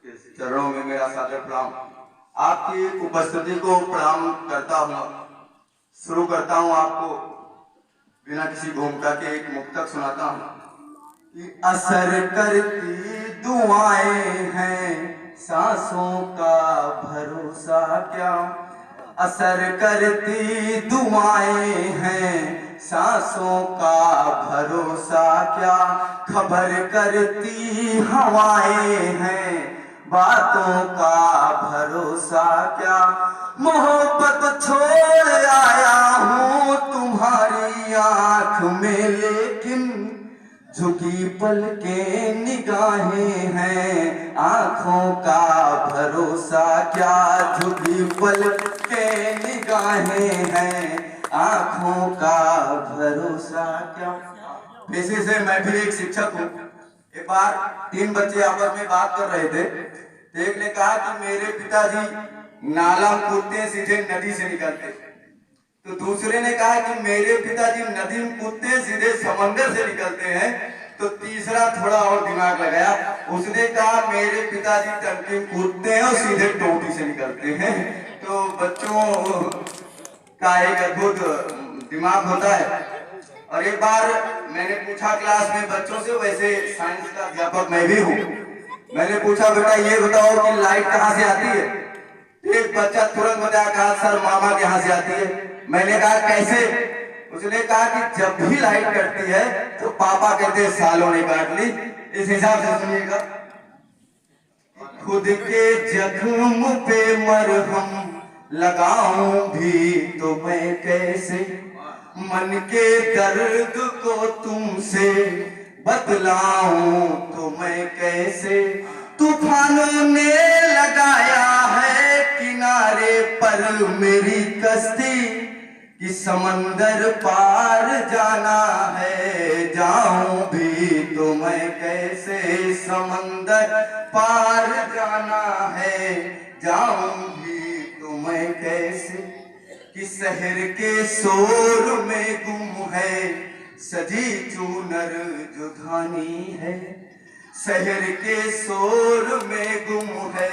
चरणों में मेरा सादर प्रणाम। आपकी उपस्थिति को प्रणाम करता हूँ। शुरू करता हूँ आपको बिना किसी भूमिका के एक मुक्तक सुनाता हूँ कि असर करती दुआएं हैं सांसों का भरोसा क्या, असर करती दुआएं हैं सांसों का भरोसा क्या, खबर करती हवाएं हैं बातों का भरोसा क्या, मोहब्बत छोड़ आया हूँ तुम्हारी आंख में लेकिन झुकी पलकें निगाहें हैं आंखों का भरोसा क्या, झुकी पलकें निगाहें हैं आंखों का भरोसा क्या। पेशे से मैं भी एक शिक्षक हूँ। एक बार 3 बच्चे आपस में बात कर रहे थे। एक ने कहा कि मेरे पिताजी नाला कूदते सीधे नदी से निकलते, तो दूसरे ने कहा कि मेरे पिताजी नदी में कूदते सीधे समंदर से निकलते हैं, तो तीसरा थोड़ा और दिमाग लगाया, उसने कहा मेरे पिताजी टंकी में कूदते हैं और सीधे टोटी से निकलते हैं। तो बच्चों का एक अद्भुत दिमाग होता है। और एक बार मैंने पूछा क्लास में बच्चों से, वैसे साइंस का अध्यापक मैं भी हूँ, मैंने पूछा बेटा ये बताओ कि लाइट कहाँ से आती है। एक बच्चा तुरंत बताया, कहा सर मामा के यहाँ से आती है। मैंने कहा कैसे? उसने कहा कि जब भी लाइट कटती है तो पापा कहते हैं सालों ने काट ली। इस हिसाब से सुनिएगा, खुद के जख्म पे मरहम लगाऊं भी तो मैं कैसे, मन के दर्द को तुमसे बतलाऊं तो मैं कैसे, तूफानों ने लगाया है किनारे पर मेरी कश्ती कि समंदर पार जाना है जाऊं भी तो मैं कैसे, समंदर पार जाना है जाऊं भी तो मैं कैसे, कि शहर के शोर में गुम है सजी चूनर जो धानी है, शहर के शोर में गुम है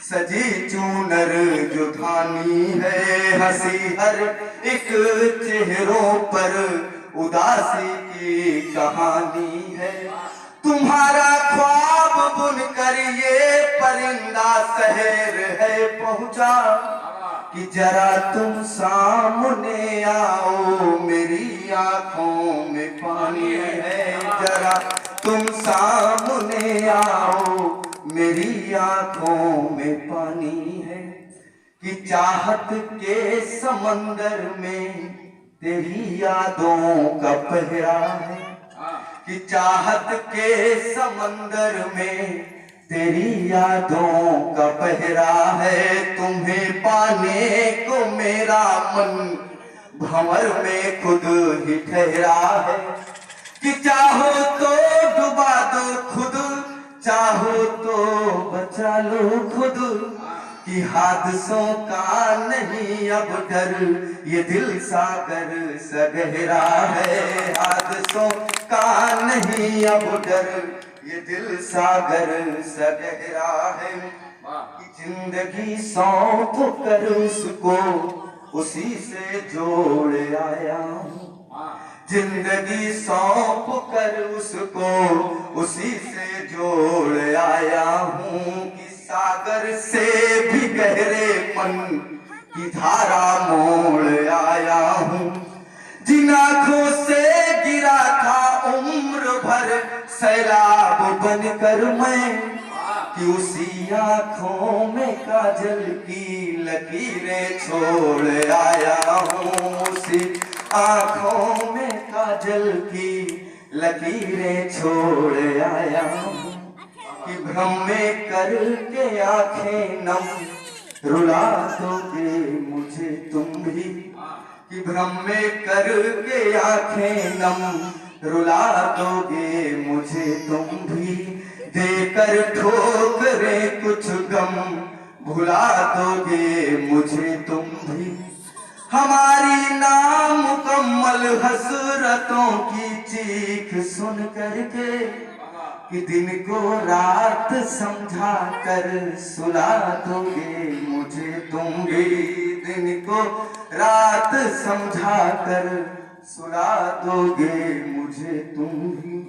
सजी चूनर जो धानी है, हंसी हर एक चेहरों पर उदासी की कहानी है, तुम्हारा ख्वाब बुनकर ये परिंदा शहर है पहुंचा कि जरा तुम सामने आओ मेरी आंखों में पानी है, जरा तुम सामने आओ मेरी आंखों में पानी है, कि चाहत के समंदर में तेरी यादों का पहरा है, कि चाहत के समंदर में तेरी यादों का पहरा है, तुम्हें पाने को मेरा मन भंवर में खुद ही ठहरा है, कि चाहो तो डुबा दो खुद चाहो तो बचा लो खुद, कि हादसों का नहीं अब डर ये दिल सागर सा गहरा है, हादसों का नहीं अब डर ये दिल सागर सा गहरा है, कि जिंदगी सौंप कर उसको उसी से जोड़ आया हूँ, जिंदगी सौंप कर उसको उसी से जोड़ आया हूँ, कि सागर से भी गहरे मन की धारा मोड़ आया हूँ, जिन आँखों से गिरा था उम्र भर सैलाब बनकर मैं, कि उसी आँखों में काजल की लकीरें छोड़ आया हूँ, उसी आँखों में काजल की लकीरें छोड़ आया हूँ, कि भ्रम में करके आंखें नम रुला दोगे मुझे तुम भी, कि भ्रम में करके आंखें नम रुला दोगे मुझे तुम भी, देकर ठोकरें कुछ गम भुला दोगे मुझे तुम भी, हमारी नामुकम्मल हसरतों की चीख सुन करके कि दिन को रात समझा कर सुला दोगे मुझे तुम भी, दिन को रात समझा कर सुला दोगे मुझे तुम भी।